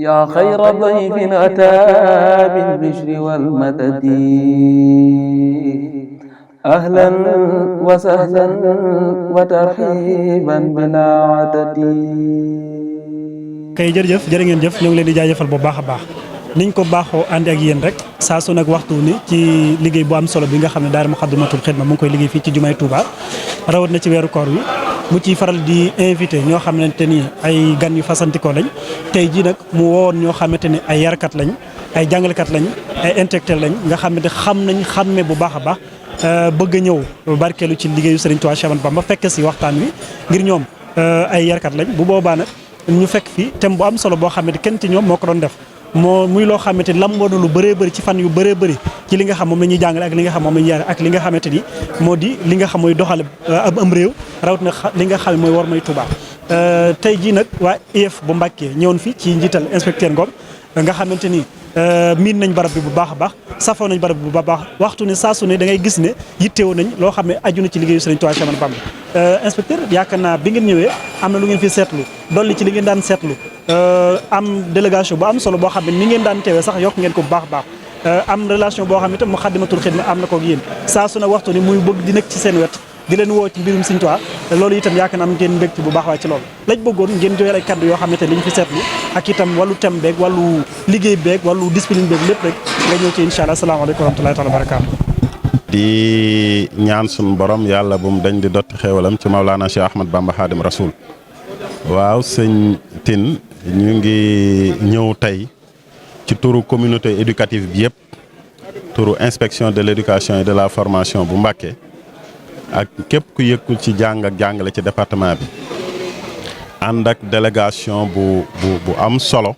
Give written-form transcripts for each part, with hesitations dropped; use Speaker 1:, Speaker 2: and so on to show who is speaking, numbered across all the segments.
Speaker 1: yaa xayra dayfin ataa bil bishri wal madadi ahlan wa sahlan wa tarhiiban bilaa adadi.
Speaker 2: kay jërëjëf jërë ngeen jëf ñoo ngi leen di jaajëfal bu baax a baax niñ ko baaxoo ànd ak yéen rek saa su nag waxtu ni ci liggéey bu am solo bi nga xam ne daara Moukhaddamatoul Khidma mu ngi koy liggéey fii ci jumaay Touba rawat na ci weeru koor wi mu ciy faral di invité ñoo xamante ni ay gan yu fasantikoo lañ tey jii nag mu wowoon ñoo xamante ni ay yarkat lañ ay jàngalekat lañ ay intellectuel lañ nga xamante xàmme bu baax a baax bëgg a ñëw barkeelu ci liggéeyu Serigne Touba Cheikh Ahmadou Bamba fekk si waxtaan wi ngir ñoom ay yarkat lañ bu boobaa nag ñu fekk fi thème bu am solo boo xamante kenn ci ñoom moo ko doon def muy loo xamante ni lamboo na lu bëree bëri ci fan yu bëree bëri ci li nga xam moom la ñuy jàngale ak li nga xam moom la ñuy yare ak li nga xamante ni moo di li nga xam mooy doxale am réew rawat na li nga xam mooy war may Touba tey jii nag waa IEF bu Mbàkke ñëwoon fi ci njiital inspecteur Ngom nga xamante ni miin nañ barab bi bu baax a baax safoo nañ barab bi bu baax waxtu ne saa su ne da ngay gis ne yittewoo nañ loo xam ne aju na ci liggéeyu Serigne Touba Cheikh Ahmadou Bamba inspecteur yaakaar naa bi ngeen ñëwee am na lu ngeen fi seetlu dolli ci li ngeen daan seetlu am délégation bu am solo boo xam ne ni ngeen daan teewee sax yokk ngeen ko bu baax a baax am relation boo xam ne tam Moukhaddamatoul Khidma am na ko ak yéen saa su ne waxtu ni muy bëgg di nekk ci seen wet di leen woo ci mbirum Serigne Touba loolu itam yaakaar naa am ngeen mbégte bu baax waaye ci loolu lañ bëggoon ngeen joxe ay kaddu yoo xamante ne li ñu fi seetlu ak itam wàllu thème beeg wàllu liggéey beeg wàllu discipline beeg lépp rek nga ñëw ci incha allah asalaamaaleykum wa rahmatulahi taala wa barakaatu.
Speaker 3: di ñaan sun borom yàlla bu mu dañ di dotti xéewalam ci Maulana Cheikh Ahmad Bamba Khadim Rasoul. waaw sëñ Tine ñu ngi ñëw tey ci turu communauté éducative bi yëpp turu inspection de l' éducation et de la formation bu Mbacké ak képp ku yëkkul ci jàng ak jàngale ci département bi ànd ak délégation bu am solo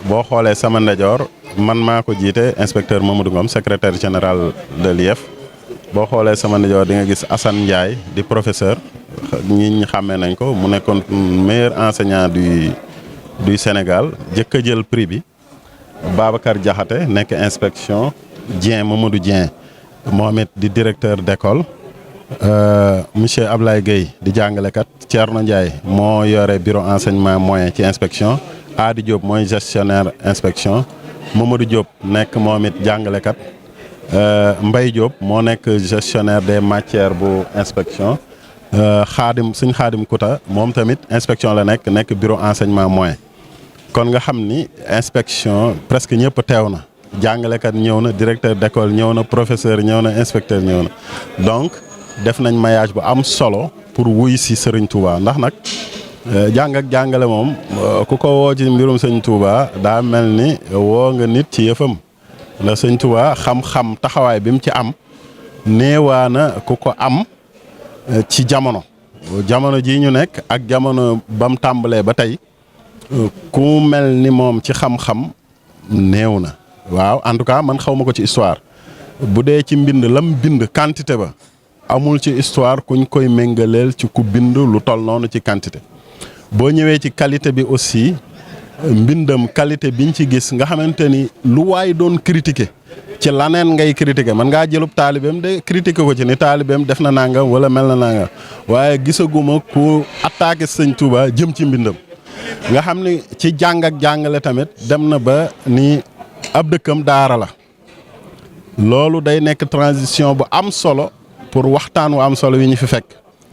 Speaker 3: boo xoolee sama ndajoor man maa ko jiite inspecteur Mamadou Ngom secrétaire général de l'IEF boo xoolee sama ndajoor di nga gis Assane Ndiaye di professeur ñi xàmmee nañ ko mu nekkoon meilleur enseignant du Sénégal jëkk a jël prix bi Babacar Diakhaté nekk inspection Dieng Mamadou Dieng moom it di directeur d'école monsieur Ablaye Gueye di jàngalekat Thierno Ndiaye moo yore bureau enseignement moyen ci inspection Adi Diop mooy gestionnaire inspection Mamadou Diop nekk moom it jàngalekat Mbaye Diop moo nekk gestionnaire des matières bu inspection Suñ Xaadim Kouta moom tamit inspection la nekk bureau enseignement moyen kon nga xam ni inspection presque ñëpp teew na jàngalekat ñëw na directeur d'école ñëw na professeur ñëw na inspecteur ñëw na donc def nañ maillage bu am solo pour wuy si Serigne Touba ndax nag jàng ak jàngale moom ku ko woo ci mbirum Serigne Touba daa mel ni woo nga nit ci yëfam la Serigne Touba xam-xam taxawaay bi mu ci am néewaana ku ko am ci jamono ji ñu nekk ak jamono ba mu tàmbalee ba tey ku mel ni moom ci xam-xam néew na. waaw en tout cas man xaw ma ko ci histoire bu dee ci mbind lam bind quantité ba amul ci histoire kuñ koy méngaleel ci ku bind lu toll noonu ci quantité boo ñëwee ci qualité bi aussi mbindam qualité biñ ci gis nga xamante ni lu waay doon critiquer ci laneen ngay critiquer man ngaa jëlub taalibeem de critiquer ko ci ni taalibeem def na nangam wala mel na nangam waaye gisaguma ku attaquer Sëñ Touba jëm ci mbindam nga xam ni ci jàng ak jàngale tamit dem na ba ni ab dëkkam daara la loolu day nekk transition bu am solo pour waxtaan wu am solo wi ñu fi fekk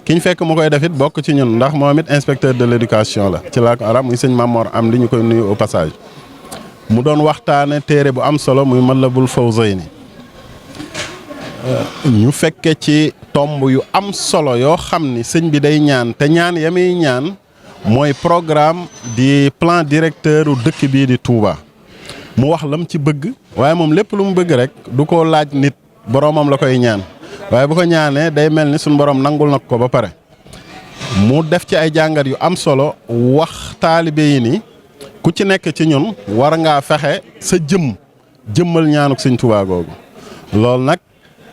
Speaker 3: ki ñu fekk mu koy def it bokk ci ñun ndax moom it inspecteur de l'éducation la ci laa ko arab muy sëñ Mamor am di ñu koy nuyu au passage mu doon waxtaane téere bu am solo muy Matlabul Fawzayni ñu fekke ci tomb yu am solo yoo xam ni sëñ bi day ñaan te ñaan ya muy ñaan mooy programme di plan directeur u dëkk bii di Touba mu wax lam ci bëgg waaye moom lépp lu mu bëgg rek du ko laaj nit boroomam la koy ñaan waaye bu ko ñaanee day mel ni suñu borom nangul na ko ba pare mu def ci ay jàngat yu am solo wax taalibe yi ni ku ci nekk ci ñun war ngaa fexe sa jëmmal ñaanuk Sëñ Tuubaa googu loolu nag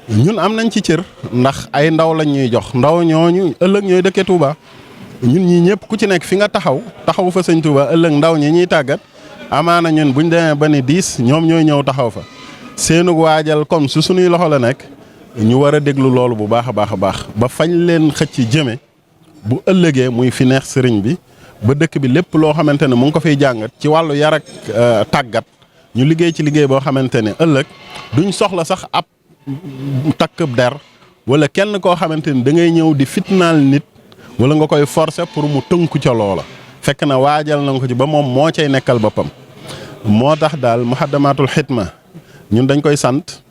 Speaker 3: ñun am nañ ci cër ndax ay ndaw lañ ñuy jox ndaw ñooñu ëllëg ñooy dëkkee Touba ñun ñii ñëpp ku ci nekk fi nga taxaw fa Sëñ Tuubaa ëllëg ndaw ñi ñuy tàggat amaana ñun buñ demee ba ni 10 ñoom ñooy ñëw taxaw fa seenu waajal comme su suñuy loxo la nekk ñu war a déglu loolu bu baax a baax ba fañ leen xëcc jëme bu ëllëgee muy fi neex sëriñ bi ba dëkk bi lépp loo xamante ne mu ngi ko fiy jàngat ci wàllu yar ak tàggat ñu liggéey ci liggéey boo xamante ne ëllëg duñ soxla sax ab takkub der wala kenn koo xamante ni da ngay ñëw di fitnaal nit wala nga koy forcer pour mu tënku ca loola fekk na waajal na ko ci ba moom moo cay nekkal boppam. moo tax daal Muxaddamaatul Xidma ñun dañ koy sant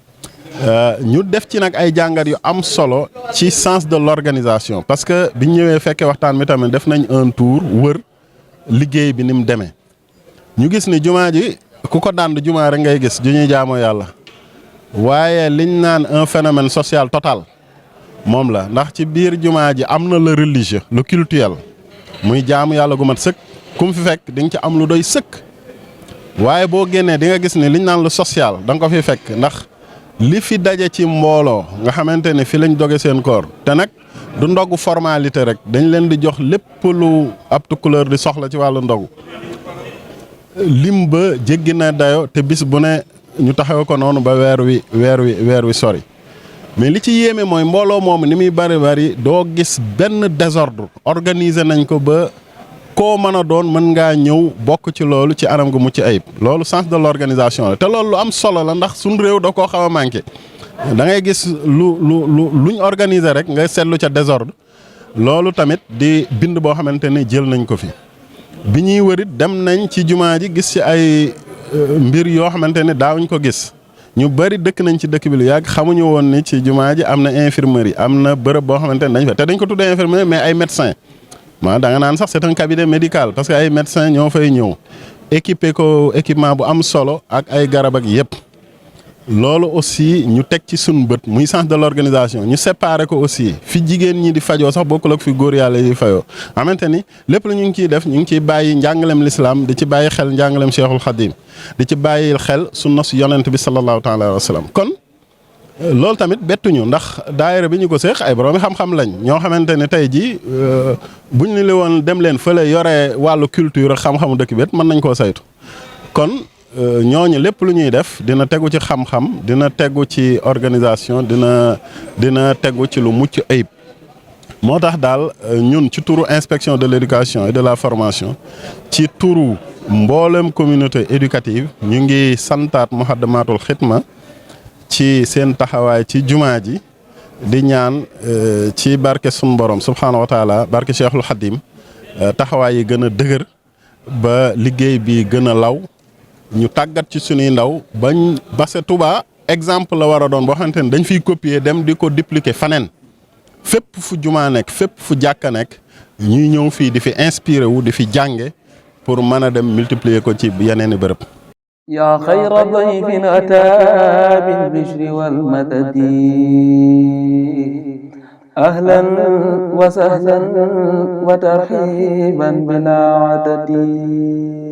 Speaker 3: ñu def ci nag ay jàngat yu am solo ci sens de l'organisation parce que biñ ñëwee fekkee waxtaan mi tamit def nañ un tour wër liggéey bi ni mu demee ñu gis ni jumaa ji ku ko dànd jumaa rek ngay gis ju ñuy jaamoo yàlla waaye liñ naan un phénomène social total moom la ndax ci biir jumaa ji am na le religieux le cultuel muy jaamu yàlla gu mat sëkk kum fi fekk di nga ci am lu doy sëkk waaye boo génnee di nga gis ni liñ naan le social da nga ko fi fekk ndax li fi daje ci mbooloo nga xamante ne fi lañ doge seen koor te nag du ndogu formalité rek dañ leen di jox lépp lu ab tukkuleur di soxla ci wàllu ndogu lim ba jéggi na dayo te bis bu ne ñu taxaw ko noonu ba weer wi sori mais li ci yéeme mooy mbooloo moom ni muy bari doo gis benn désordre organiser nañ ko ba koo mën a doon mën ngaa ñëw bokk ci loolu ci anam gu mucc ayib loolu sens de l'organisation la te loolu lu am solo la ndax suñ réew da koo xaw a manqué da ngay gis luñ organiser rek nga seetlu ca désordre loolu tamit di bind boo xamante ne jël nañ ko fi bi ñuy wërit dem nañ ci jumaa ji gis ci ay mbir yoo xamante ne daawuñ ko gis ñu bari dëkk nañ ci dëkk bi lu yàgg xamuñu woon ni ci jumaa ji am na infirmerie am na bërëb boo xamante ne dañ fa te dañ ko tuddee infirmerie mais ay médecins da nga naan sax c'est un cabinet médical parce que ay médecins ñoo fay ñëw équipé ko équipement bu am solo ak ay garab ak yëpp loolu aussi ñu teg ci sun bët muy sens de l'organisation ñu séparé ko aussi fi jigéen ñi di fajoo sax bokkul ak fi góor yàlla yi fajoo xamante ni lépp lu ñu ngi ciy def ñu ngi ciy bàyyi njàngalem l'islam di ci bàyyi xel njàngalem Cheikhul Khadim di ci bàyyi xel sunna su yonent bi sallallahu taala alayhi wa sallam kon loolu tamit bettuñu ndax daayira bi ñu ko seex ay boroomi xam-xam lañ ñoo xamante ne tey jii buñ ni li woon dem leen fële yore wàllu culture ak xam-xamu dëkk bi mën nañ koo saytu kon ñooñu lépp lu ñuy def dina tegu ci xam-xam dina tegu ci organisation dina tegu ci lu mucc ayib moo tax daal ñun ci turu inspection de l'éducation et de la formation ci turu mboolem communauté éducative ñu ngi santaat Muxaddamaatul Xidma ci seen taxawaay ci jumaa ji di ñaan ci barke sun borom subhaanahu wa taala barke Cheikhul Khadim taxawaay yi gën a dëgër ba liggéey bi gën a law ñu tàggat ci suñuy ndaw bañ base Touba exemple la war a doon boo xamante ne dañ fiy copier dem di ko dupliquer faneen fépp fu jumaa nekk fépp fu jàkka nekk ñuy ñëw fii di fi inspiré wu di fi jànge pour mën a dem multiplier ko ci yeneen i bërëb.
Speaker 1: yaa xayra dayfin ataa bil bishri wal madadi ahlan wa sahlan wa tarhiban bilaa adadi